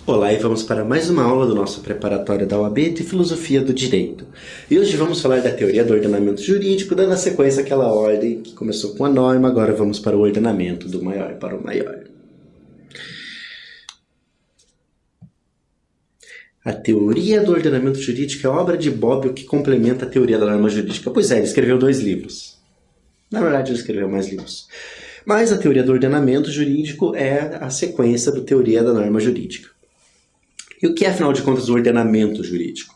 Olá e vamos para mais uma aula do nosso preparatório da OAB de Filosofia do Direito. E hoje vamos falar da teoria do ordenamento jurídico, dando a sequência àquela ordem que começou com a norma, agora vamos para o ordenamento do maior para o maior. A teoria do ordenamento jurídico é a obra de Bobbio que complementa a teoria da norma jurídica. Pois é, ele escreveu 2 livros. Na verdade, ele escreveu mais livros. Mas a teoria do ordenamento jurídico é a sequência da teoria da norma jurídica. E o que é, afinal de contas, o ordenamento jurídico?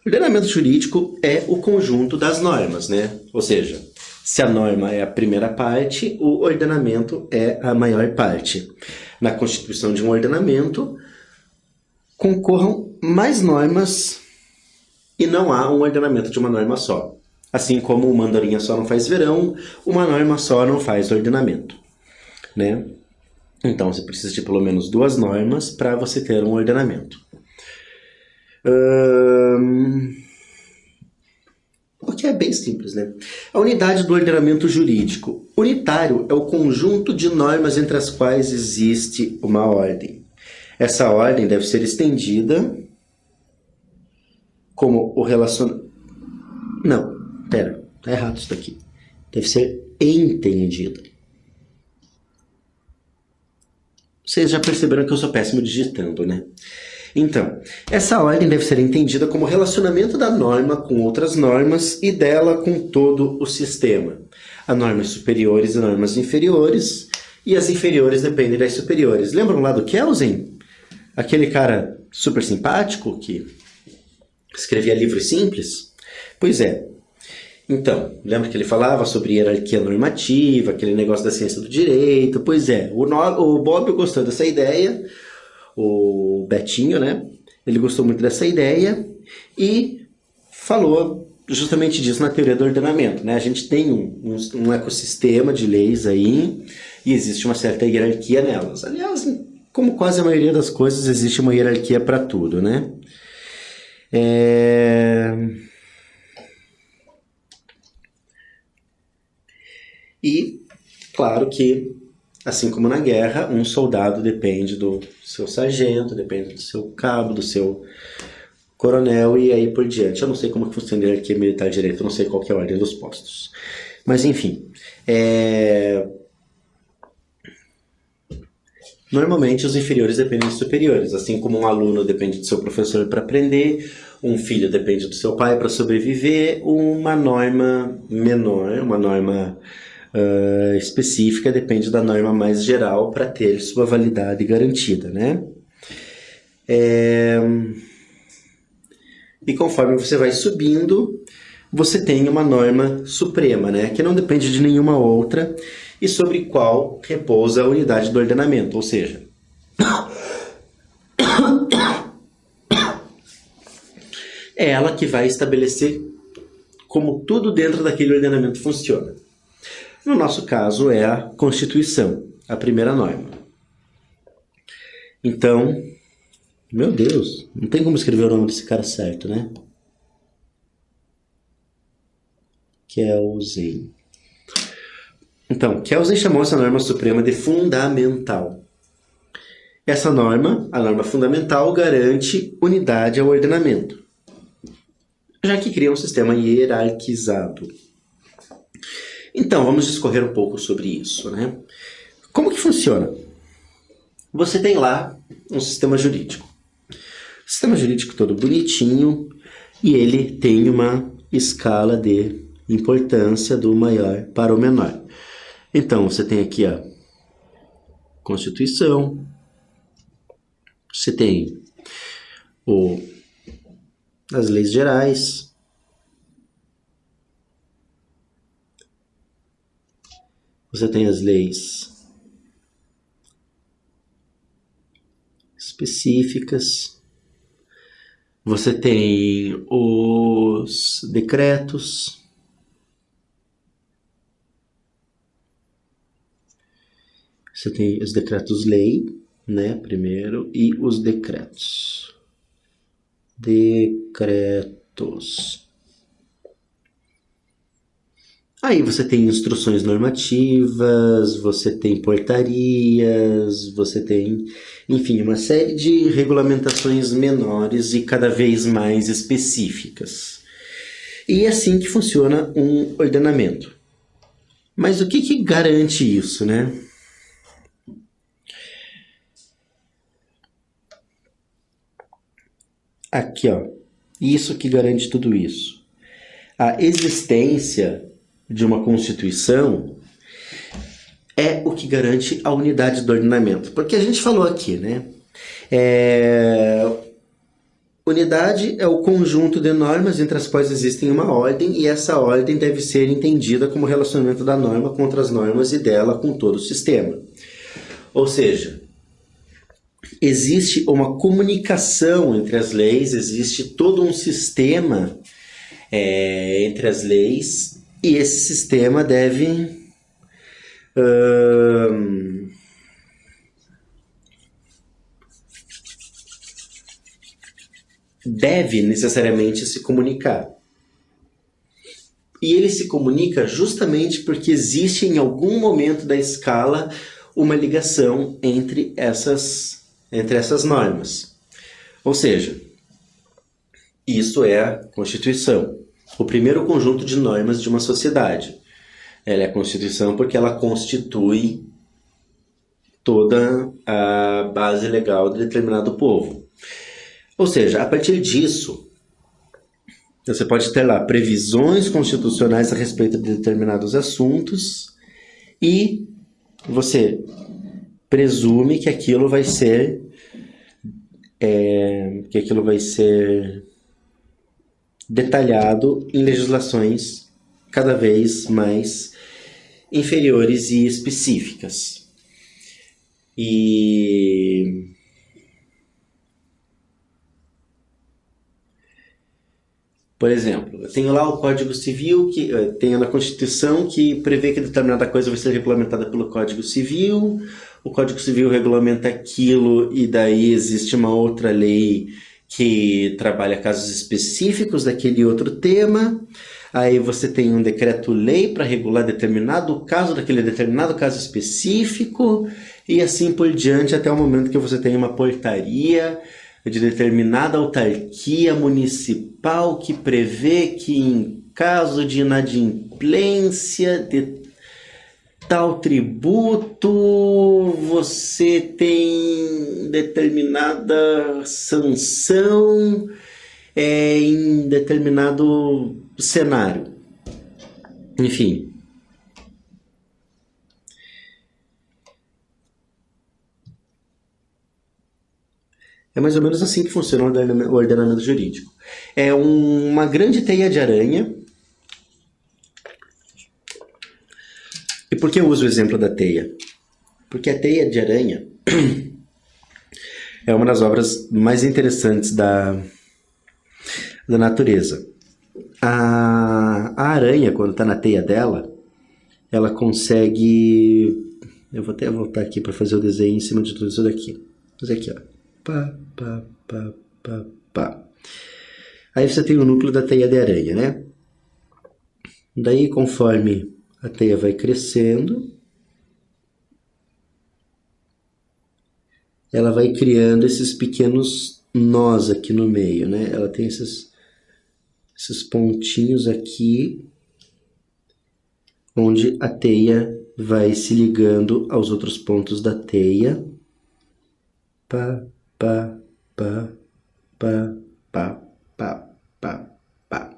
O ordenamento jurídico é o conjunto das normas, né? Ou seja, se a norma é a primeira parte, o ordenamento é a maior parte. Na constituição de um ordenamento, concorram mais normas e não há um ordenamento de uma norma só. Assim como uma andorinha só não faz verão, uma norma só não faz ordenamento, né? Então, você precisa de pelo menos 2 normas para você ter um ordenamento. O que é bem simples, né? A unidade do ordenamento jurídico. Unitário é o conjunto de normas entre as quais existe uma ordem. Essa ordem deve ser estendida como o relacionamento... Não, pera, tá errado isso daqui. Deve ser entendida. Vocês já perceberam que eu sou péssimo digitando, né? Então, essa ordem deve ser entendida como relacionamento da norma com outras normas e dela com todo o sistema. Há normas superiores e normas inferiores, e as inferiores dependem das superiores. Lembram lá do Kelsen? Aquele cara super simpático que escrevia livros simples? Pois é. Então, lembra que ele falava sobre hierarquia normativa, aquele negócio da ciência do direito? Pois é, o Bobbio gostou dessa ideia, o Betinho, né? Ele gostou muito dessa ideia e falou justamente disso na teoria do ordenamento, né? A gente tem um ecossistema de leis aí e existe uma certa hierarquia nelas. Aliás, como quase a maioria das coisas, existe uma hierarquia para tudo, né? E, claro que, assim como na guerra, um soldado depende do seu sargento, depende do seu cabo, do seu coronel e aí por diante. Eu não sei como que funciona a hierarquia militar direito, eu não sei qual que é a ordem dos postos. Mas, enfim, normalmente os inferiores dependem dos superiores, assim como um aluno depende do seu professor para aprender, um filho depende do seu pai para sobreviver, uma norma menor, uma norma específica depende da norma mais geral para ter sua validade garantida, né? E conforme você vai subindo, você tem uma norma suprema, né? Que não depende de nenhuma outra e sobre qual repousa a unidade do ordenamento, ou seja, é ela que vai estabelecer como tudo dentro daquele ordenamento funciona. No nosso caso, é a Constituição, a primeira norma. Então, meu Deus, não tem como escrever o nome desse cara certo, né? Kelsen. Então, Kelsen chamou essa norma suprema de fundamental. Essa norma, a norma fundamental, garante unidade ao ordenamento, já que cria um sistema hierarquizado. Então, vamos discorrer um pouco sobre isso, né? Como que funciona? Você tem lá um sistema jurídico. Sistema jurídico todo bonitinho e ele tem uma escala de importância do maior para o menor. Então, você tem aqui a Constituição, você tem as leis gerais, você tem as leis específicas, você tem os decretos, você tem os decretos-lei, né, primeiro, e os decretos. Decretos. Aí você tem instruções normativas, você tem portarias, você tem, enfim, uma série de regulamentações menores e cada vez mais específicas. E é assim que funciona um ordenamento. Mas o que garante isso, né? Aqui, ó. Isso que garante tudo isso. A existência de uma Constituição é o que garante a unidade do ordenamento. Porque a gente falou aqui, né? Unidade é o conjunto de normas entre as quais existem uma ordem, e essa ordem deve ser entendida como relacionamento da norma com outras normas e dela com todo o sistema. Ou seja, existe uma comunicação entre as leis, existe todo um sistema entre as leis, e esse sistema deve necessariamente se comunicar. E ele se comunica justamente porque existe em algum momento da escala uma ligação entre essas normas. Ou seja, isso é a Constituição, o primeiro conjunto de normas de uma sociedade. Ela é a Constituição porque ela constitui toda a base legal de determinado povo. Ou seja, a partir disso, você pode ter lá previsões constitucionais a respeito de determinados assuntos e você presume que aquilo vai ser detalhado em legislações cada vez mais inferiores e específicas. Por exemplo, eu tenho lá o Código Civil, que tenho na Constituição, que prevê que determinada coisa vai ser regulamentada pelo Código Civil, o Código Civil regulamenta aquilo e daí existe uma outra lei que trabalha casos específicos daquele outro tema, aí você tem um decreto-lei para regular determinado caso daquele determinado caso específico, e assim por diante até o momento que você tem uma portaria de determinada autarquia municipal que prevê que em caso de inadimplência de tal tributo você tem determinada sanção em determinado cenário. Enfim. É mais ou menos assim que funciona o ordenamento jurídico. É uma grande teia de aranha. E por que eu uso o exemplo da teia? Porque a teia de aranha é uma das obras mais interessantes da natureza. A aranha, quando está na teia dela, ela consegue... Eu vou até voltar aqui para fazer o desenho em cima de tudo isso daqui. Vou fazer aqui, ó. Pá, pá, pá, pá, pá. Aí você tem o núcleo da teia de aranha, né? Daí, conforme a teia vai crescendo, ela vai criando esses pequenos nós aqui no meio, né? Ela tem esses pontinhos aqui, onde a teia vai se ligando aos outros pontos da teia. Pá, pá, pá, pá, pá, pá, pá, pá.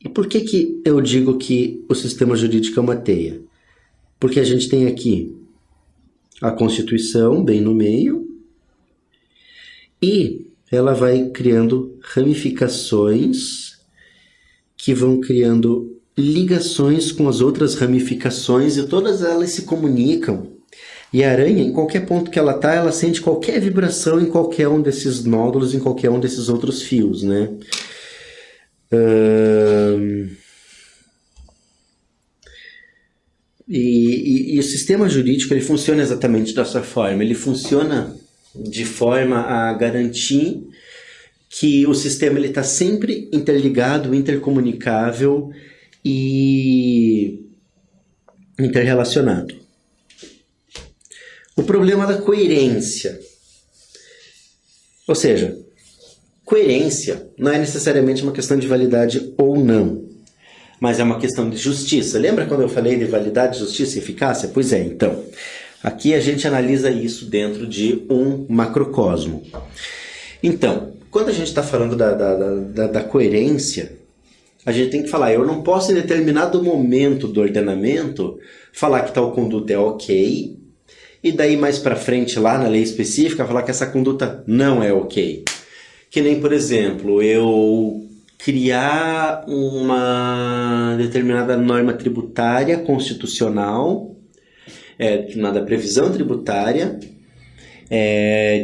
E por que eu digo que o sistema jurídico é uma teia? Porque a gente tem aqui a Constituição bem no meio e ela vai criando ramificações que vão criando ligações com as outras ramificações e todas elas se comunicam. E a aranha, em qualquer ponto que ela está, ela sente qualquer vibração em qualquer um desses nódulos, em qualquer um desses outros fios, né? E o sistema jurídico ele funciona exatamente dessa forma. Ele funciona de forma a garantir que o sistema está sempre interligado, intercomunicável, e interrelacionado. O problema da coerência. Ou seja, coerência não é necessariamente uma questão de validade ou não, mas é uma questão de justiça. Lembra quando eu falei de validade, justiça e eficácia? Pois é, então. Aqui a gente analisa isso dentro de um macrocosmo. Então, quando a gente está falando da coerência, a gente tem que falar, eu não posso em determinado momento do ordenamento falar que tal conduta é ok, e daí mais para frente lá na lei específica falar que essa conduta não é ok. Que nem, por exemplo, eu criar uma determinada norma tributária constitucional, determinada previsão tributária,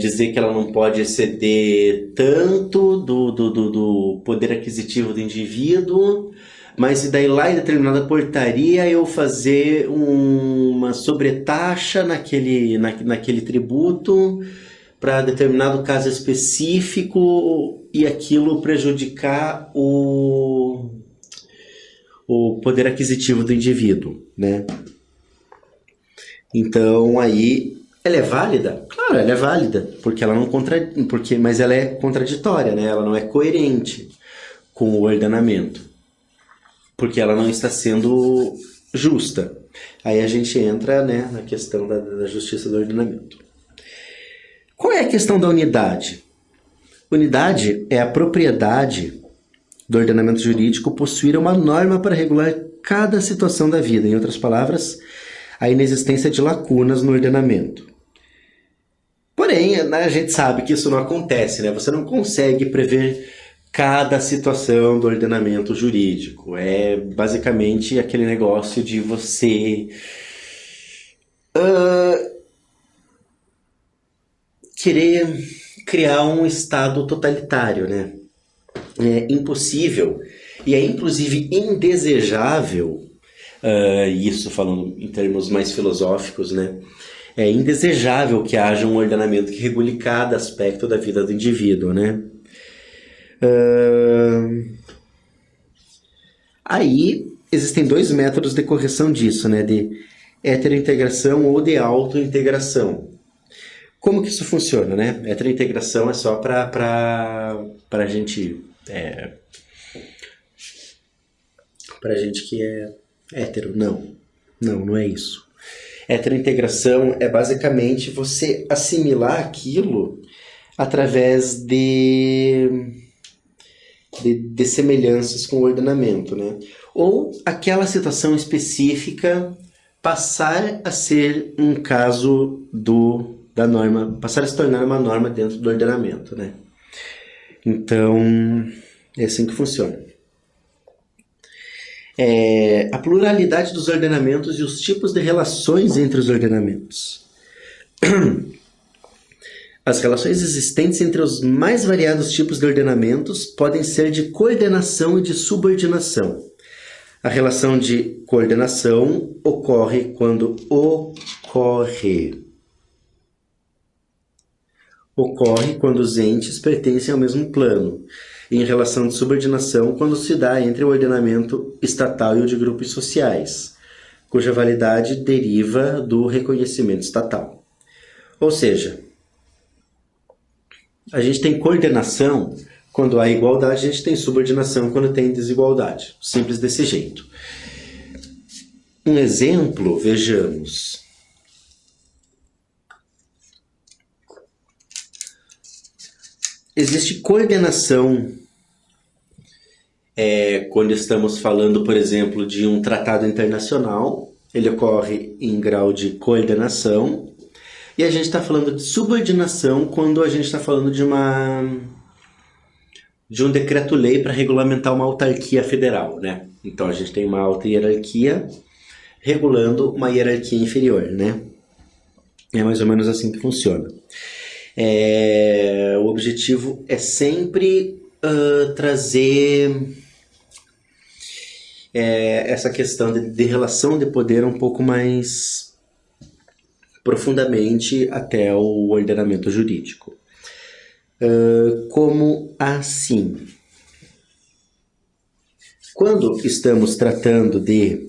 dizer que ela não pode exceder tanto do poder aquisitivo do indivíduo, mas e daí lá em determinada portaria eu fazer uma sobretaxa naquele tributo para determinado caso específico e aquilo prejudicar o poder aquisitivo do indivíduo, né? Então aí ela é válida? Claro, ela é válida, porque ela não mas ela é contraditória, né? Ela não é coerente com o ordenamento, porque ela não está sendo justa. Aí a gente entra, né, na questão da justiça do ordenamento. Qual é a questão da unidade? Unidade é a propriedade do ordenamento jurídico possuir uma norma para regular cada situação da vida. Em outras palavras, a inexistência de lacunas no ordenamento. Porém, a gente sabe que isso não acontece, né? Você não consegue prever cada situação do ordenamento jurídico. É basicamente aquele negócio de você querer criar um estado totalitário, né? É impossível e é inclusive indesejável, isso falando em termos mais filosóficos, né? É indesejável que haja um ordenamento que regule cada aspecto da vida do indivíduo, né? Aí existem dois métodos de correção disso, né? De heterointegração ou de autointegração. Como que isso funciona, né? Heterointegração é só para a gente pra gente que é hétero. Não é isso. Heterointegração é basicamente você assimilar aquilo através de semelhanças com o ordenamento, né? Ou aquela situação específica passar a ser um caso da norma, passar a se tornar uma norma dentro do ordenamento, né? Então, é assim que funciona. A pluralidade dos ordenamentos e os tipos de relações entre os ordenamentos. As relações existentes entre os mais variados tipos de ordenamentos podem ser de coordenação e de subordinação. A relação de coordenação ocorre quando os entes pertencem ao mesmo plano, e em relação de subordinação quando se dá entre o ordenamento estatal e o de grupos sociais, cuja validade deriva do reconhecimento estatal. Ou seja, a gente tem coordenação quando há igualdade, a gente tem subordinação quando tem desigualdade. Simples desse jeito. Um exemplo, vejamos. Existe coordenação quando estamos falando, por exemplo, de um tratado internacional. Ele ocorre em grau de coordenação. E a gente está falando de subordinação quando a gente está falando de um decreto-lei para regulamentar uma autarquia federal, né? Então a gente tem uma alta hierarquia regulando uma hierarquia inferior, né? É mais ou menos assim que funciona. O objetivo é sempre trazer essa questão de relação de poder um pouco mais profundamente até o ordenamento jurídico. Como assim? Quando estamos tratando de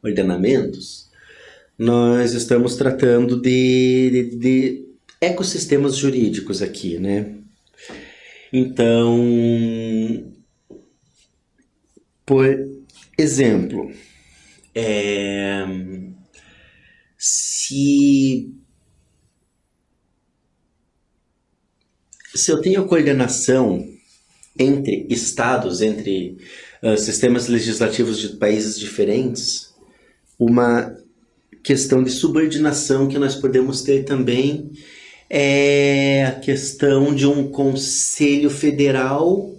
ordenamentos, nós estamos tratando de ecossistemas jurídicos aqui, né? Então, por exemplo, se eu tenho coordenação entre estados, entre sistemas legislativos de países diferentes, uma questão de subordinação que nós podemos ter também é a questão de um conselho federal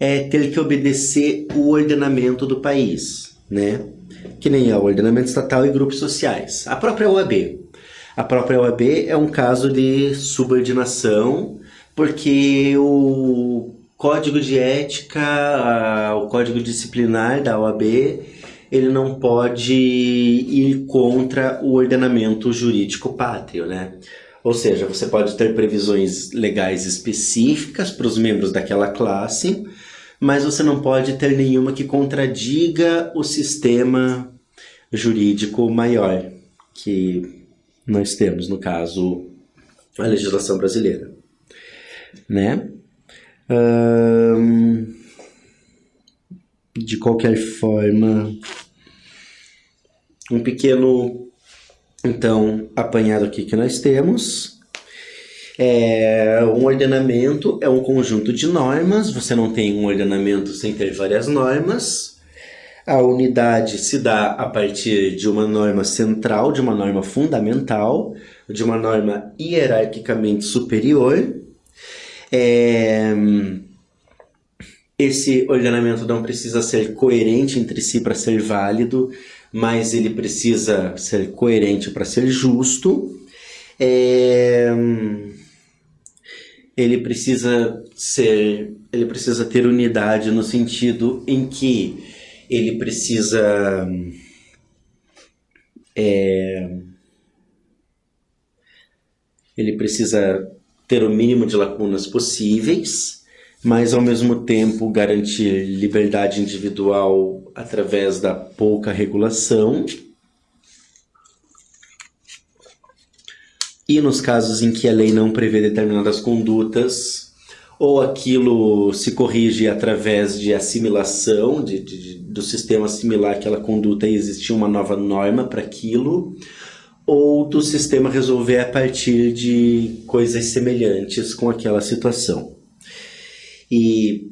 ter que obedecer o ordenamento do país, né? Que nem é o ordenamento estatal e grupos sociais. A própria OAB. A própria OAB é um caso de subordinação, porque o código de ética, o código disciplinar da OAB, ele não pode ir contra o ordenamento jurídico pátrio, né? Ou seja, você pode ter previsões legais específicas para os membros daquela classe, mas você não pode ter nenhuma que contradiga o sistema jurídico maior que nós temos, no caso, a legislação brasileira, né? De qualquer forma, um pequeno, então, apanhado aqui que nós temos. Um ordenamento é um conjunto de normas, você não tem um ordenamento sem ter várias normas. A unidade se dá a partir de uma norma central, de uma norma fundamental, de uma norma hierarquicamente superior. Esse ordenamento não precisa ser coerente entre si para ser válido, mas ele precisa ser coerente para ser justo. Ele precisa ter unidade no sentido em que ele precisa ter o mínimo de lacunas possíveis, mas ao mesmo tempo garantir liberdade individual através da pouca regulação. E nos casos em que a lei não prevê determinadas condutas, ou aquilo se corrige através de assimilação, do sistema assimilar aquela conduta e existir uma nova norma para aquilo, ou do sistema resolver a partir de coisas semelhantes com aquela situação. E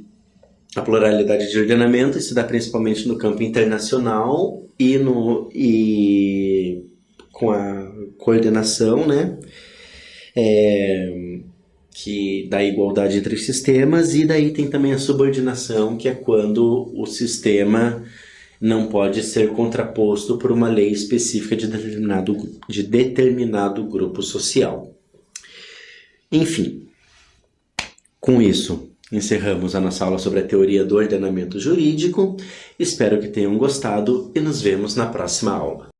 a pluralidade de ordenamento se dá principalmente no campo internacional e com a coordenação, né? Que dá igualdade entre os sistemas, e daí tem também a subordinação, que é quando o sistema não pode ser contraposto por uma lei específica de determinado grupo social. Enfim, com isso, encerramos a nossa aula sobre a teoria do ordenamento jurídico. Espero que tenham gostado e nos vemos na próxima aula.